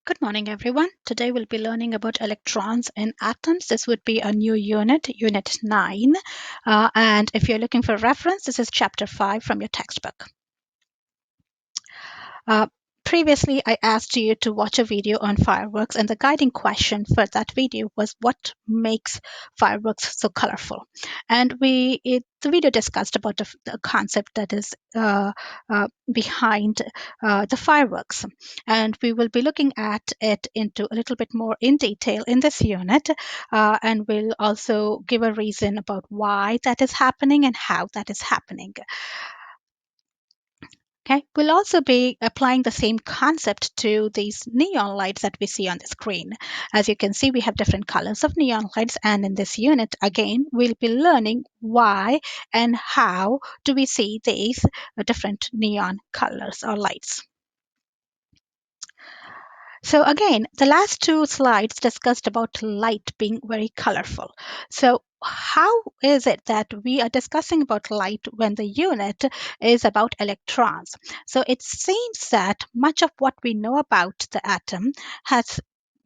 Good morning, everyone. Today we'll be learning about electrons in atoms. This would be a new unit, Unit 9. And if you're looking for reference, this is Chapter 5 from your textbook. Uh, Previously, I asked you to watch a video on fireworks, and the guiding question for that video was what makes fireworks so colorful. And the video discussed about the concept that is behind the fireworks. And we will be looking at it into a little bit more in detail in this unit. And we'll also give a reason about why that is happening and how that is happening. Okay, we'll also be applying the same concept to these neon lights that we see on the screen. As you can see, we have different colors of neon lights, and in this unit, again, we'll be learning why and how do we see these different neon colors or lights. So again, the last two slides discussed about light being very colorful. So how is it that we are discussing about light when the unit is about electrons? So it seems that much of what we know about the atom has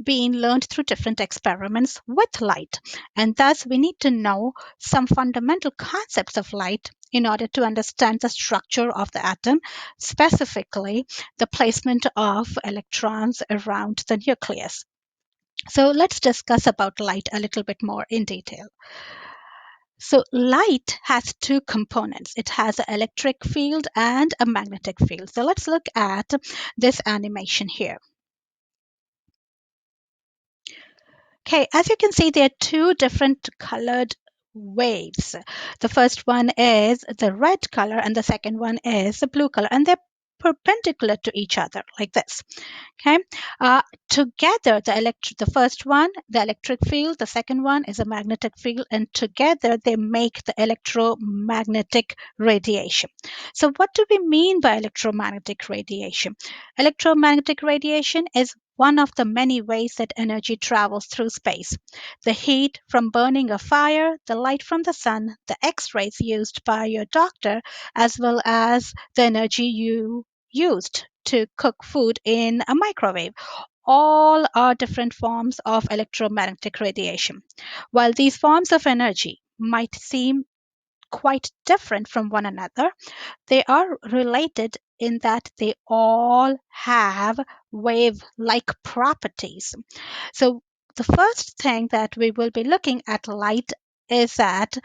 been learned through different experiments with light. And thus we need to know some fundamental concepts of light in order to understand the structure of the atom, specifically the placement of electrons around the nucleus. So let's discuss about light a little bit more in detail. So light has two components. It has an electric field and a magnetic field. So let's look at this animation here. Okay, as you can see, there are two different colored waves. The first one is the red color and the second one is the blue color, and they're perpendicular to each other like this. Okay, together the first one, the electric field, the second one is a magnetic field, and together they make the electromagnetic radiation. So what do we mean by electromagnetic radiation? Electromagnetic radiation is one of the many ways that energy travels through space. The heat from burning a fire, the light from the sun, the X rays used by your doctor, as well as the energy you used to cook food in a microwave. All are different forms of electromagnetic radiation. While these forms of energy might seem quite different from one another, they are related in that they all have wave like properties. So, the first thing that we will be looking at light is that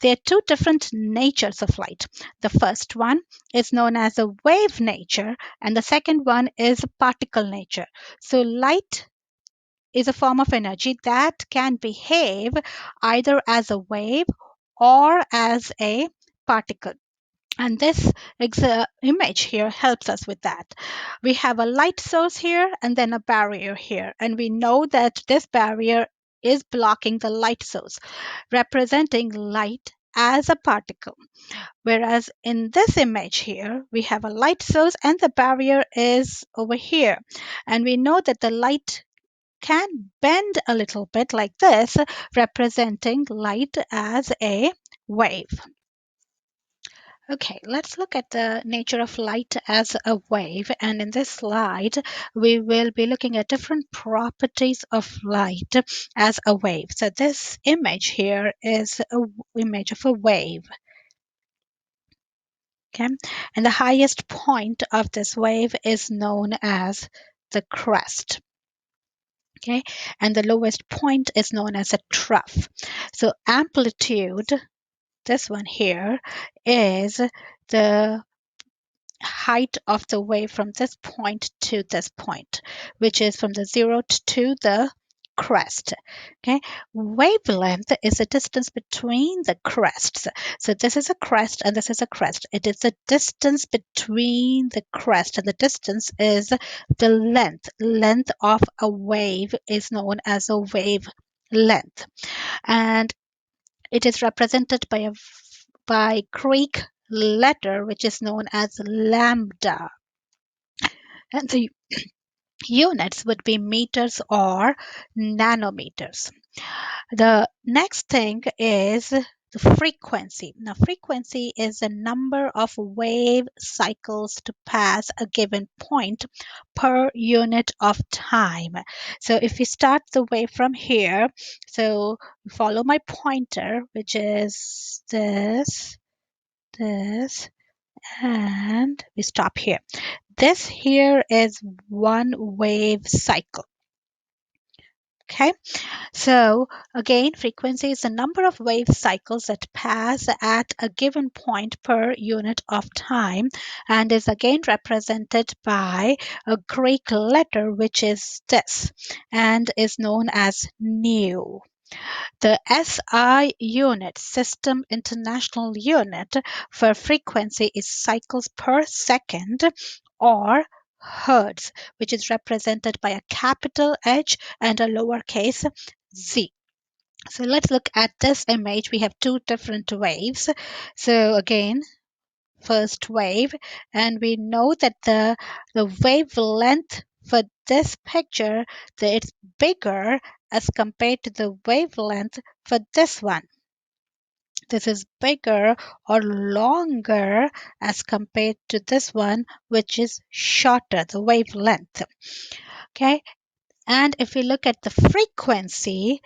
there are two different natures of light. The first one is known as a wave nature, and the second one is a particle nature. So, light is a form of energy that can behave either as a wave or as a particle. And this image here helps us with that. We have a light source here and then a barrier here. And we know that this barrier is blocking the light source, representing light as a particle. Whereas in this image here, we have a light source and the barrier is over here. And we know that the light can bend a little bit like this, representing light as a wave. Okay, let's look at the nature of light as a wave. And in this slide, we will be looking at different properties of light as a wave. So this image here is an image of a wave. Okay, and the highest point of this wave is known as the crest. Okay, and the lowest point is known as a trough. So amplitude, this one here, is the height of the wave from this point to this point, which is from the zero to the crest. Okay, wavelength is the distance between the crests. So this is a crest and this is a crest. It is the distance between the crest, and the distance is the length. Length of a wave is known as a wave length, and it is represented by Greek letter which is known as lambda, and the units would be meters or nanometers. The next thing is the frequency. Now, frequency is the number of wave cycles to pass a given point per unit of time. So if we start the wave from here, so follow my pointer, which is this, and we stop here. This here is one wave cycle. Okay, so again, frequency is the number of wave cycles that pass at a given point per unit of time and is again represented by a Greek letter, which is this, and is known as nu. The SI unit, System International Unit, for frequency is cycles per second, or hertz, which is represented by a capital H and a lowercase z. So let's look at this image. We have two different waves. So again, first wave, and we know that the wavelength for this picture, that it's bigger as compared to the wavelength for this one. This is bigger or longer as compared to this one, which is shorter, the wavelength. Okay, and if we look at the frequency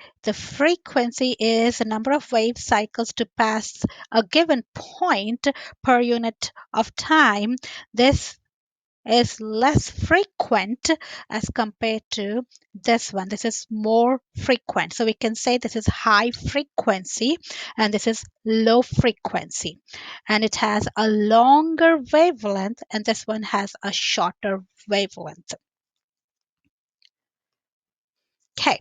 is the number of wave cycles to pass a given point per unit of time. This is less frequent as compared to this one. This is more frequent. So we can say this is high frequency and this is low frequency. And it has a longer wavelength and this one has a shorter wavelength. Okay,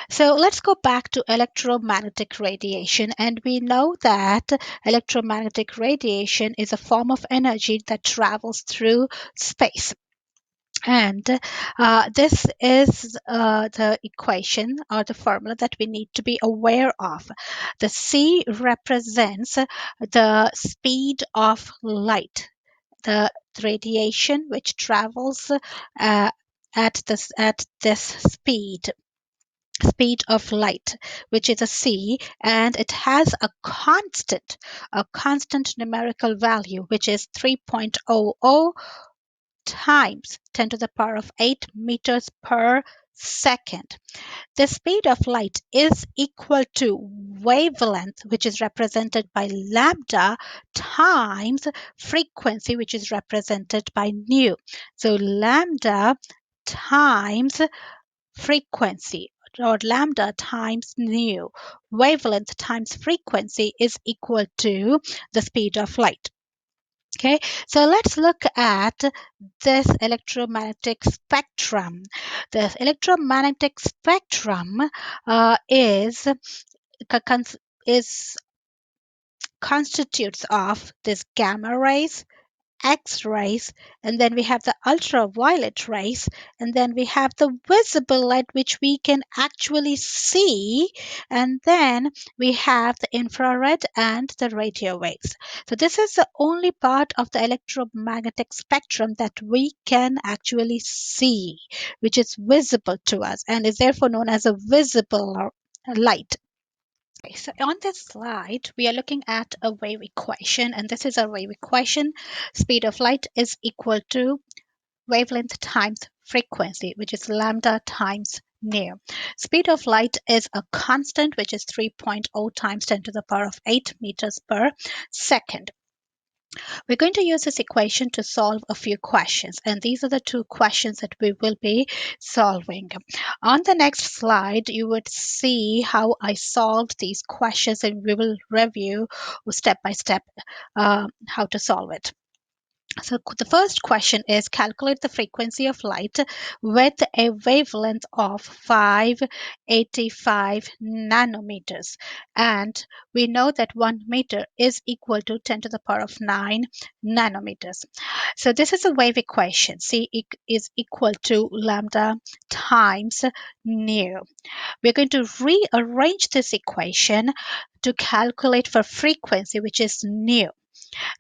so let's go back to electromagnetic radiation. And we know that electromagnetic radiation is a form of energy that travels through space. And this is the equation or the formula that we need to be aware of. The C represents the speed of light, the radiation which travels at this speed of light, which is a c, and it has a constant numerical value, which is 3.00 times 10 to the power of 8 meters per second. The speed of light is equal to wavelength, which is represented by lambda, times frequency, which is represented by nu. So lambda times frequency, or lambda times nu. Wavelength times frequency is equal to the speed of light. Okay, so let's look at this electromagnetic spectrum. The electromagnetic spectrum is constitutes of this gamma rays, X-rays, and then we have the ultraviolet rays, and then we have the visible light which we can actually see, and then we have the infrared and the radio waves. So this is the only part of the electromagnetic spectrum that we can actually see, which is visible to us and is therefore known as a visible light. Okay, so on this slide, we are looking at a wave equation, and this is a wave equation. Speed of light is equal to wavelength times frequency, which is lambda times nu. Speed of light is a constant, which is 3.0 times 10 to the power of 8 meters per second. We're going to use this equation to solve a few questions, and these are the two questions that we will be solving. On the next slide, you would see how I solved these questions, and we will review step by step how to solve it. So the first question is calculate the frequency of light with a wavelength of 585 nanometers. And we know that 1 meter is equal to 10 to the power of 9 nanometers. So this is a wave equation. C is equal to lambda times nu. We're going to rearrange this equation to calculate for frequency, which is nu.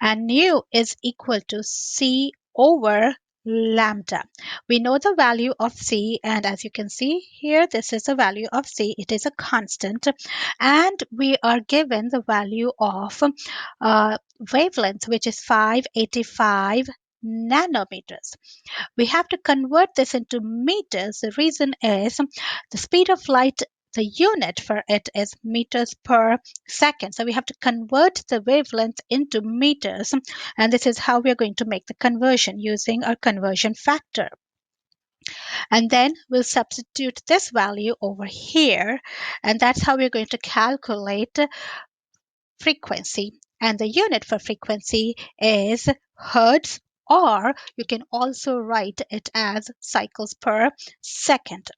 And nu is equal to C over lambda. We know the value of C, and as you can see here, this is the value of C. It is a constant, and we are given the value of wavelength, which is 585 nanometers. We have to convert this into meters. The reason is the speed of light, the unit for it is meters per second. So we have to convert the wavelength into meters. And this is how we are going to make the conversion using our conversion factor. And then we'll substitute this value over here. And that's how we're going to calculate frequency. And the unit for frequency is hertz, or you can also write it as cycles per second.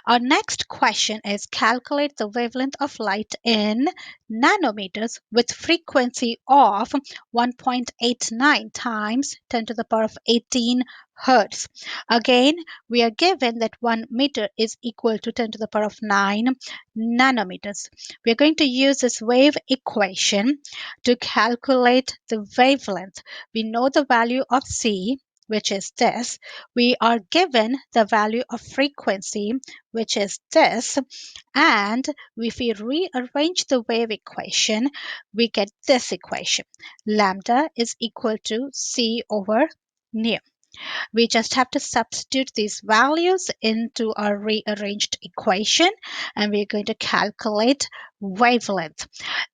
Our next question is calculate the wavelength of light in nanometers with frequency of 1.89 times 10 to the power of 18 hertz. Again, we are given that 1 meter is equal to 10 to the power of 9 nanometers. We are going to use this wave equation to calculate the wavelength. We know the value of C, which is this. We are given the value of frequency, which is this. And if we rearrange the wave equation, we get this equation. Lambda is equal to C over nu. We just have to substitute these values into our rearranged equation, and we're going to calculate wavelength.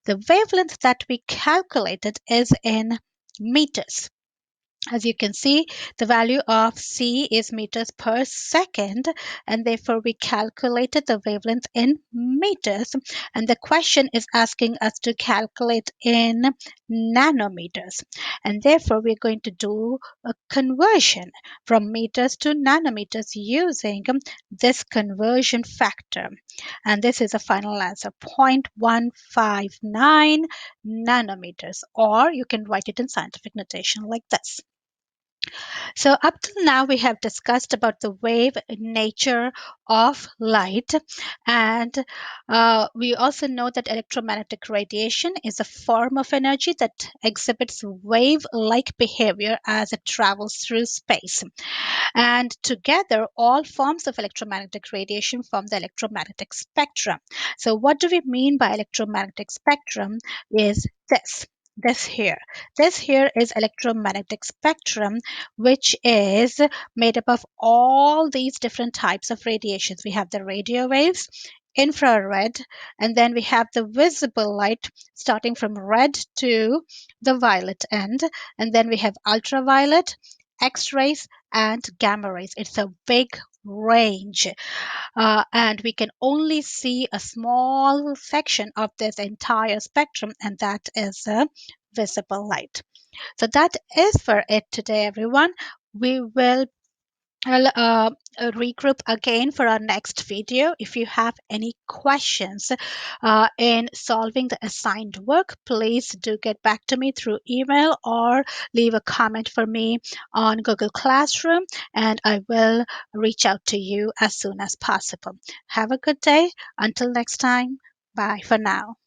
The wavelength that we calculated is in meters. As you can see, the value of C is meters per second, and therefore we calculated the wavelength in meters. And the question is asking us to calculate in nanometers. And therefore, we're going to do a conversion from meters to nanometers using this conversion factor. And this is a final answer, 0.159 nanometers, or you can write it in scientific notation like this. So up till now, we have discussed about the wave nature of light, and we also know that electromagnetic radiation is a form of energy that exhibits wave-like behavior as it travels through space. And together, all forms of electromagnetic radiation form the electromagnetic spectrum. So what do we mean by electromagnetic spectrum is this. This here is electromagnetic spectrum, which is made up of all these different types of radiations. We have the radio waves, infrared, and then we have the visible light starting from red to the violet end, and then we have ultraviolet, X-rays, and gamma rays. It's a big range, and we can only see a small section of this entire spectrum, and that is visible light. So that is for it today, everyone. We will regroup again for our next video. If you have any questions in solving the assigned work, please do get back to me through email or leave a comment for me on Google Classroom, and I will reach out to you as soon as possible. Have a good day. Until next time, bye for now.